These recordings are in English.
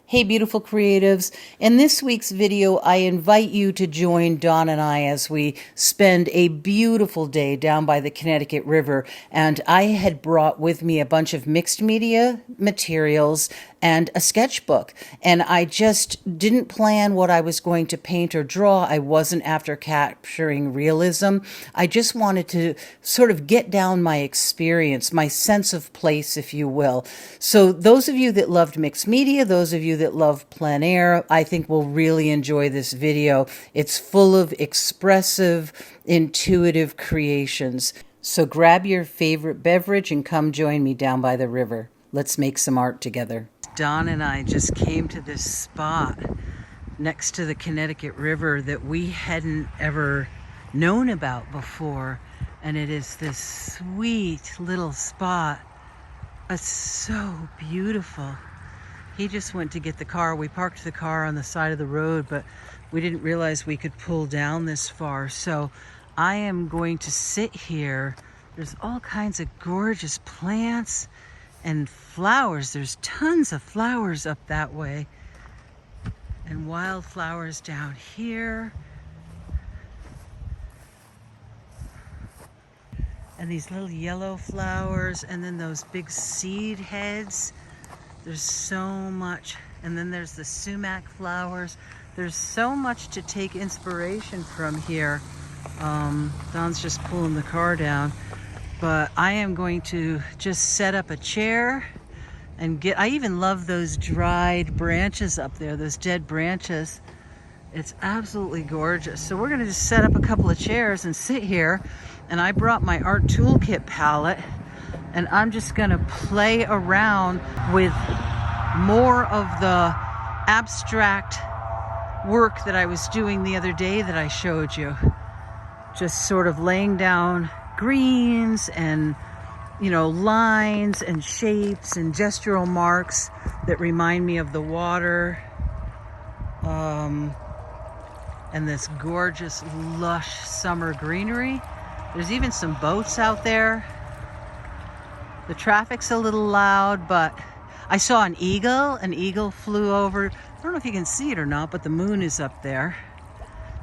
Hey, beautiful creatives. In this week's video, I invite you to join Dawn and I as we spend a beautiful day down by the Connecticut River. And I had brought with me a bunch of mixed media materials and a sketchbook. And I just didn't plan what I was going to paint or draw. I wasn't after capturing realism. I just wanted to sort of get down my experience, my sense of place, if you will. So those of you that loved mixed media, those of you that love plein air, I think will really enjoy this video. It's full of expressive, intuitive creations. So grab your favorite beverage and come join me down by the river. Let's make some art together. Dawn and I just came to this spot next to the Connecticut River that we hadn't ever known about before. And it is this sweet little spot. It's so beautiful. He just went to get the car. We parked the car on the side of the road, but we didn't realize we could pull down this far. So I am going to sit here. There's all kinds of gorgeous plants and flowers. There's tons of flowers up that way and wildflowers down here. And these little yellow flowers, and then those big seed heads. There's so much. And then there's the sumac flowers. There's so much to take inspiration from here. Don's just pulling the car down. But I am going to just set up a chair and I even love those dried branches up there, those dead branches. It's absolutely gorgeous. So we're gonna just set up a couple of chairs and sit here. And I brought my art toolkit palette, and I'm just gonna play around with more of the abstract work that I was doing the other day that I showed you. Just sort of laying down greens and, you know, lines and shapes and gestural marks that remind me of the water. And this gorgeous, lush summer greenery. There's even some boats out there. The traffic's a little loud, but I saw an eagle. An eagle flew over. I don't know if you can see it or not, but the moon is up there.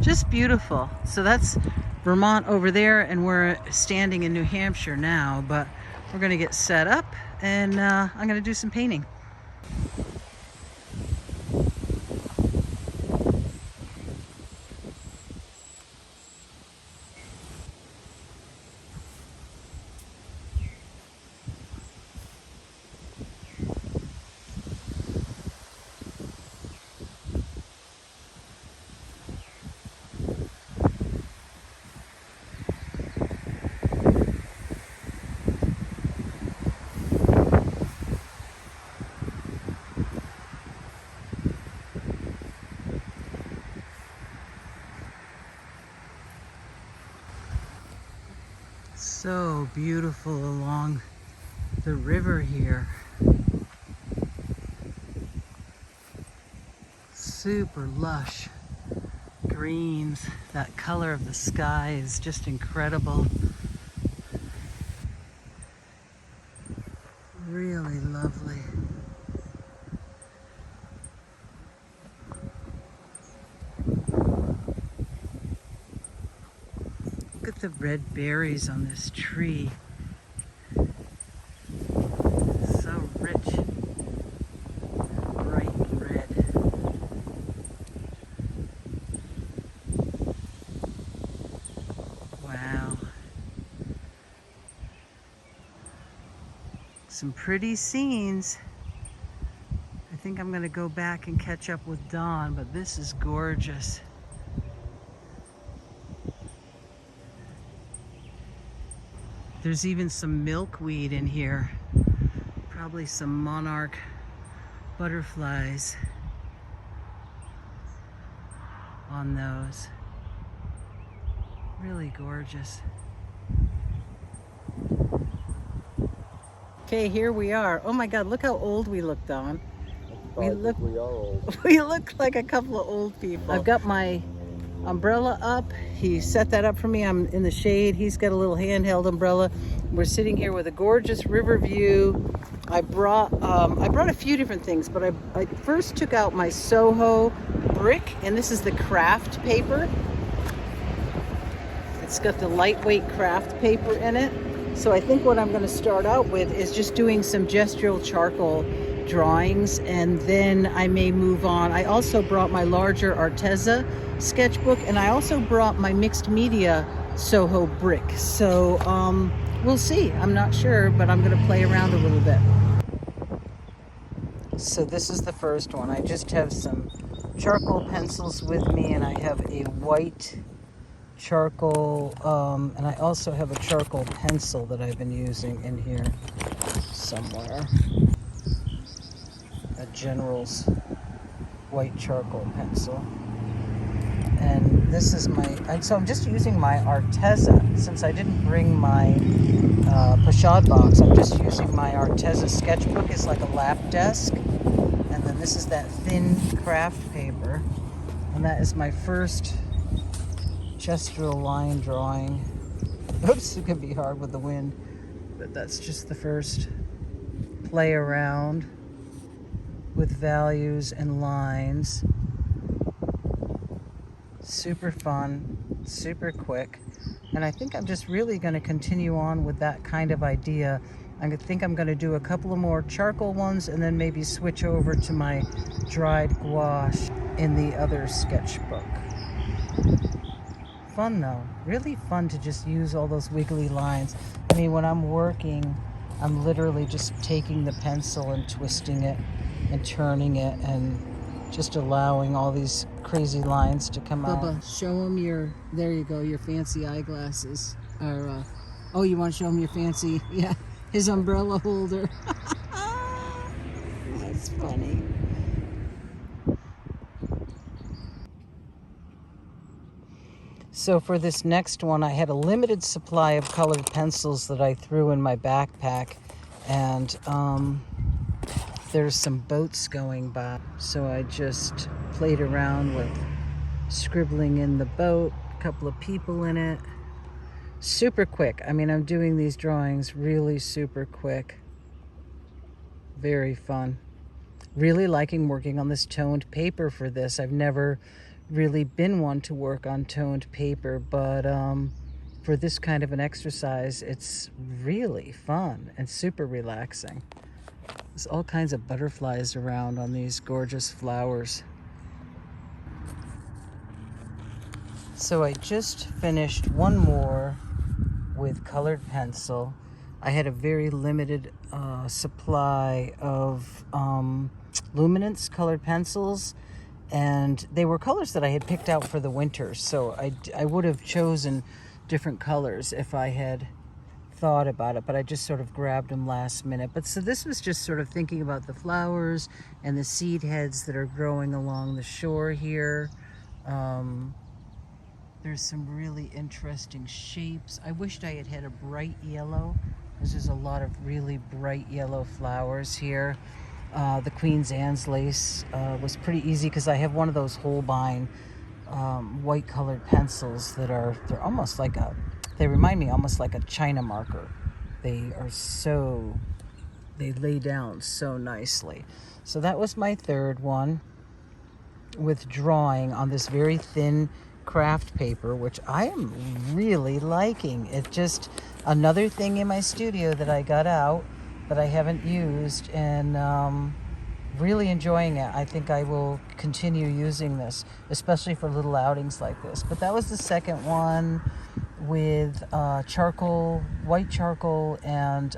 Just beautiful. So that's Vermont over there, and we're standing in New Hampshire now, but we're gonna get set up and I'm gonna do some painting. So beautiful along the river here. Super lush greens. That color of the sky is just incredible. Really lovely. Look at the red berries on this tree. So rich, bright red. Wow. Some pretty scenes. I think I'm gonna go back and catch up with Dawn, but this is gorgeous. There's even some milkweed in here. Probably some monarch butterflies on those. Really gorgeous. Okay, here we are. Oh my God, look how old we look, Don. We are old. We look like a couple of old people. I've got my umbrella up. He set that up for me. I'm in the shade. He's got a little handheld umbrella. We're sitting here with a gorgeous river view. I brought a few different things, but I first took out my Soho brick, and this is the craft paper. It's got the lightweight craft paper in it. So I think what I'm going to start out with is just doing some gestural charcoal drawings, and then I may move on. I also brought my larger Arteza sketchbook, and I also brought my mixed media Soho brick. So we'll see. I'm not sure, but I'm going to play around a little bit. So this is the first one. I just have some charcoal pencils with me, and I have a white charcoal, and I also have a charcoal pencil that I've been using in here somewhere. A General's white charcoal pencil. And this is so I'm just using my Arteza. Since I didn't bring my pochade box, I'm just using my Arteza sketchbook. It's like a lap desk. And then this is that thin craft paper. And that is my first gestural line drawing. Oops, it can be hard with the wind. But that's just the first play around with values and lines. Super fun, super quick. And I think I'm just really going to continue on with that kind of idea. I think I'm going to do a couple of more charcoal ones and then maybe switch over to my dried gouache in the other sketchbook. Fun though, really fun to just use all those wiggly lines. I mean, when I'm working, I'm literally just taking the pencil and twisting it and turning it and just allowing all these crazy lines to come out. Bubba, show them there you go, your fancy eyeglasses. Or, oh, you want to show him your fancy, yeah, his umbrella holder. That's funny. So for this next one, I had a limited supply of colored pencils that I threw in my backpack, and there's some boats going by. So I just played around with scribbling in the boat, a couple of people in it. Super quick. I mean, I'm doing these drawings really super quick. Very fun. Really liking working on this toned paper for this. I've never really been one to work on toned paper, but for this kind of an exercise, it's really fun and super relaxing. There's all kinds of butterflies around on these gorgeous flowers. So I just finished one more with colored pencil. I had a very limited supply of luminance colored pencils, and they were colors that I had picked out for the winter. So I would have chosen different colors if I had thought about it, but I just sort of grabbed them last minute. But so this was just sort of thinking about the flowers and the seed heads that are growing along the shore here. There's some really interesting shapes. I wished I had had a bright yellow, because there's a lot of really bright yellow flowers here. The Queen's Anne's lace was pretty easy because I have one of those Holbein white colored pencils that they're almost like they remind me almost like a China marker. They lay down so nicely. So that was my third one, with drawing on this very thin craft paper, which I am really liking. It's just another thing in my studio that I got out that I haven't used, and really enjoying it. I think I will continue using this, especially for little outings like this. But that was the second one with charcoal, white charcoal, and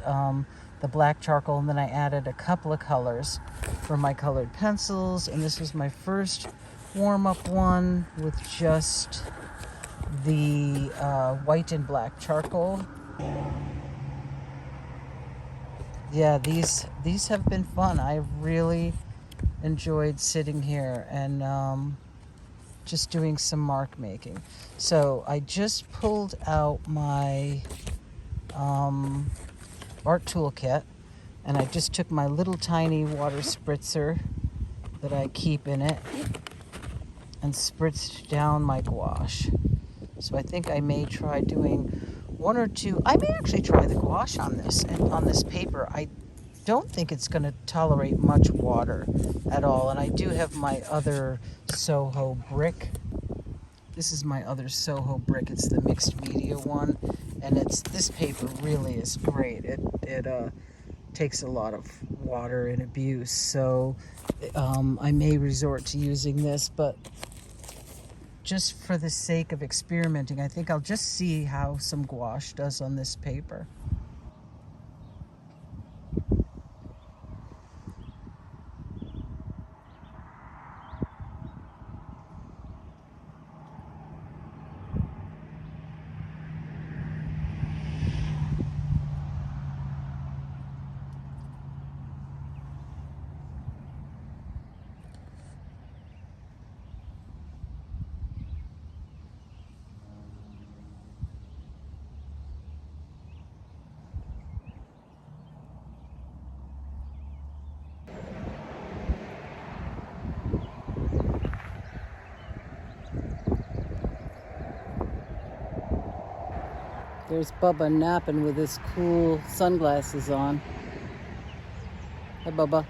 the black charcoal, and then I added a couple of colors for my colored pencils. And this was my first warm-up one with just the white and black charcoal. Yeah, these have been fun. I really enjoyed sitting here and just doing some mark making. So I just pulled out my art toolkit, and I just took my little tiny water spritzer that I keep in it and spritzed down my gouache. So I think I may try doing one or two. I may actually try the gouache on this paper. I don't think it's going to tolerate much water at all. And I do have my other Soho brick. This is my other Soho brick. It's the mixed media one, and this paper really is great. It takes a lot of water and abuse, so I may resort to using this, but just for the sake of experimenting, I think I'll just see how some gouache does on this paper. There's Bubba napping with his cool sunglasses on. Hi, Bubba.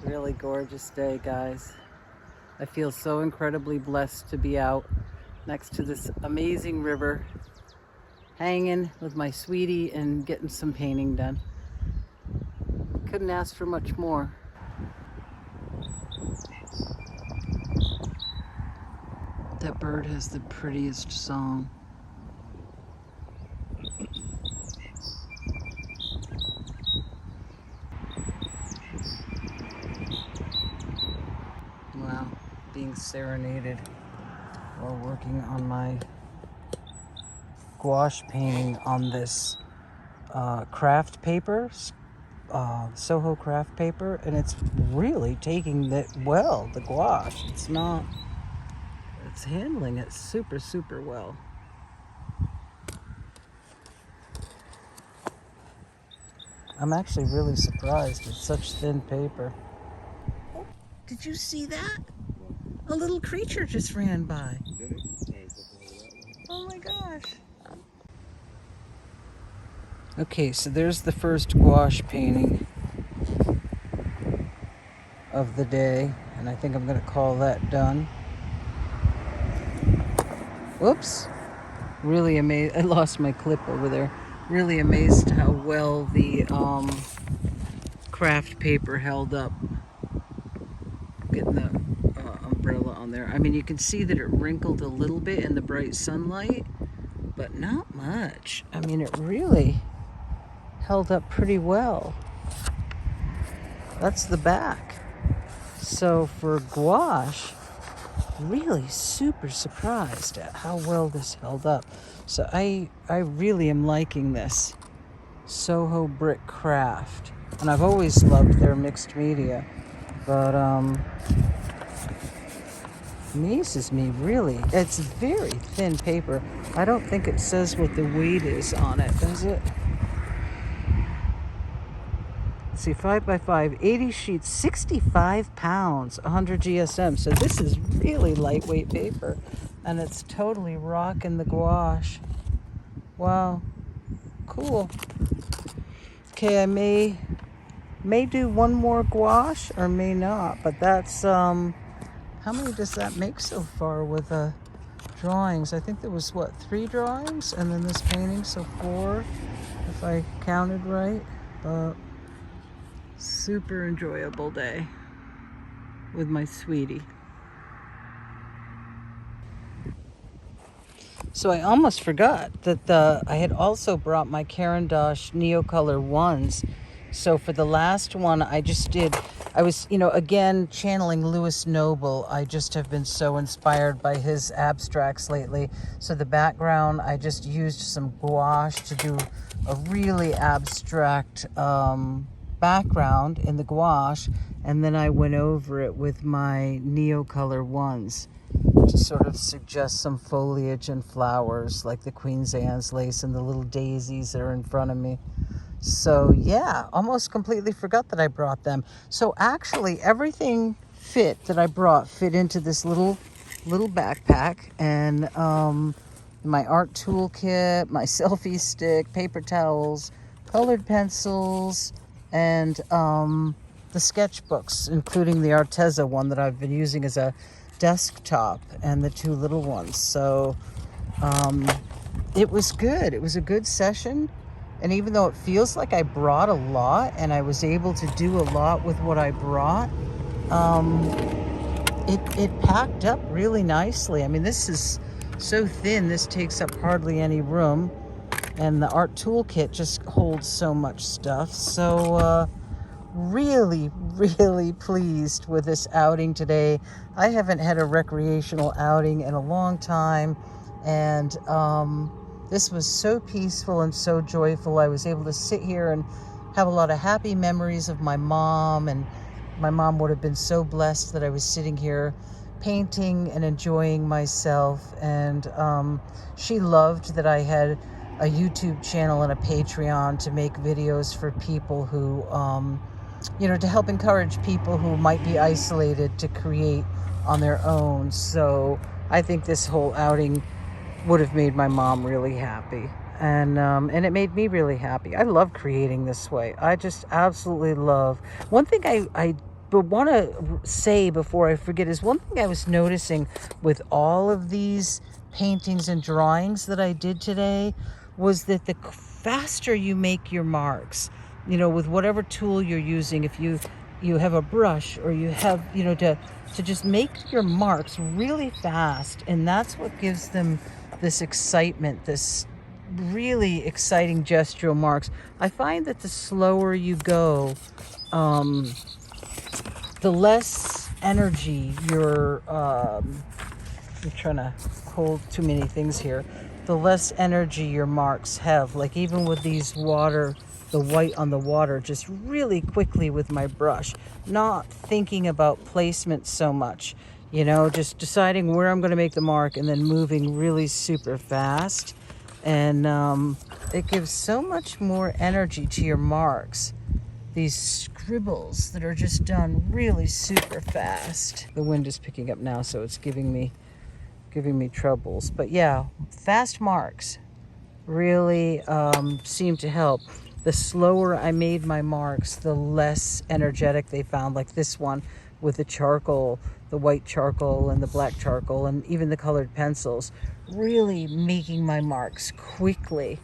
Really gorgeous day, guys. I feel so incredibly blessed to be out next to this amazing river, hanging with my sweetie and getting some painting done. Couldn't ask for much more. That bird has the prettiest song. Wow, being serenaded while working on my gouache painting on this craft paper, Soho craft paper, and it's really taking it well, the gouache. It's handling it super, super well. I'm actually really surprised it's such thin paper. Did you see that? A little creature just ran by. Oh my gosh. Okay, so there's the first gouache painting of the day, and I think I'm going to call that done. Whoops. Really amazed. I lost my clip over there. Really amazed how well the craft paper held up. Getting the umbrella on there. I mean, you can see that it wrinkled a little bit in the bright sunlight, but not much. I mean, it really held up pretty well. That's the back. So for gouache, really super surprised at how well this held up. So I really am liking this Soho Brick Craft. And I've always loved their mixed media, but amazes me really. It's very thin paper. I don't think it says what the weight is on it, does it? Let's see, 5x5, 80 sheets, 65 pounds, 100 GSM. So this is really lightweight paper, and it's totally rocking the gouache. Wow, cool. Okay, I may do one more gouache or may not, but that's how many does that make so far with drawings? I think there was 3 drawings and then this painting, so 4 if I counted right. But super enjoyable day with my sweetie. So I almost forgot that I had also brought my Caran d'Ache Neocolor ones. So for the last one, I was, again, channeling Louis Noble. I just have been so inspired by his abstracts lately. So the background, I just used some gouache to do a really abstract background in the gouache, and then I went over it with my Neocolor ones to sort of suggest some foliage and flowers like the Queen's Anne's lace and the little daisies that are in front of me. So yeah, almost completely forgot that I brought them. So actually everything that I brought fit into this little backpack, and my art toolkit, my selfie stick, paper towels, colored pencils, and the sketchbooks, including the Arteza one that I've been using as a desktop, and the two little ones. So it was good. It was a good session. And even though it feels like I brought a lot and I was able to do a lot with what I brought, it packed up really nicely. I mean, this is so thin, this takes up hardly any room. And the art toolkit just holds so much stuff. So really, really pleased with this outing today. I haven't had a recreational outing in a long time. And this was so peaceful and so joyful. I was able to sit here and have a lot of happy memories of my mom, and my mom would have been so blessed that I was sitting here painting and enjoying myself. And she loved that I had a YouTube channel and a Patreon to make videos for people who, to help encourage people who might be isolated to create on their own. So I think this whole outing would have made my mom really happy. And it made me really happy. I love creating this way. I just absolutely love. One thing I want to say before I forget is one thing I was noticing with all of these paintings and drawings that I did today was that the faster you make your marks, with whatever tool you're using, if you have a brush or you have, to just make your marks really fast. And that's what gives them this excitement, this really exciting gestural marks. I find that the slower you go, the less energy you're, I'm trying to hold too many things here, the less energy your marks have. Like even with these the white on the water, just really quickly with my brush, not thinking about placement so much, just deciding where I'm going to make the mark and then moving really super fast. And it gives so much more energy to your marks. These scribbles that are just done really super fast. The wind is picking up now, so it's giving me troubles. But yeah, fast marks really seem to help. The slower I made my marks, the less energetic they found. Like this one with the charcoal, the white charcoal and the black charcoal, and even the colored pencils, really making my marks quickly.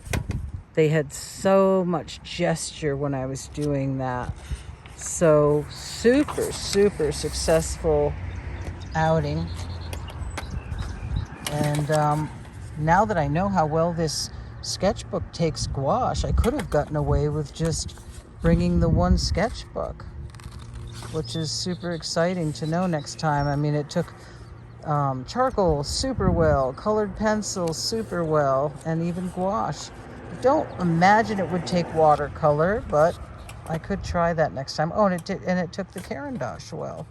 They had so much gesture when I was doing that. So super, super successful outing. And now that I know how well this sketchbook takes gouache, I could have gotten away with just bringing the one sketchbook, which is super exciting to know next time. I mean, it took charcoal super well, colored pencil super well, and even gouache. I don't imagine it would take watercolor, but I could try that next time. Oh, and it did, and it took the Carandash well.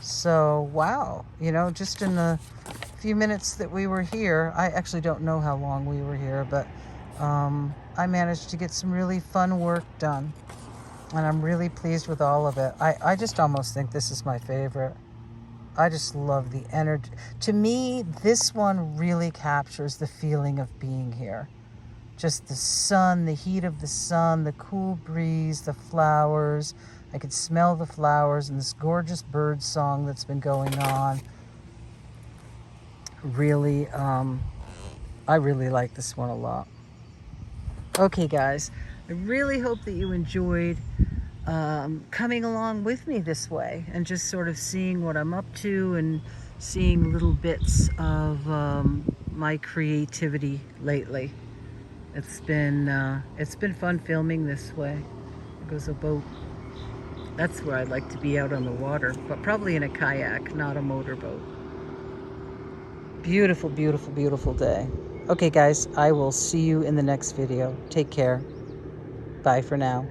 So, wow, just in the few minutes that we were here, I actually don't know how long we were here, but I managed to get some really fun work done, and I'm really pleased with all of it. I just almost think this is my favorite. I just love the energy. To me, this one really captures the feeling of being here. Just the sun, the heat of the sun, the cool breeze, the flowers. I could smell the flowers and this gorgeous bird song that's been going on. Really, I really like this one a lot. Okay, guys, I really hope that you enjoyed coming along with me this way and just sort of seeing what I'm up to and seeing little bits of my creativity lately. It's been fun filming this way. There goes a boat. That's where I'd like to be, out on the water, but probably in a kayak, not a motorboat. Beautiful, beautiful, beautiful day. Okay, guys, I will see you in the next video. Take care. Bye for now.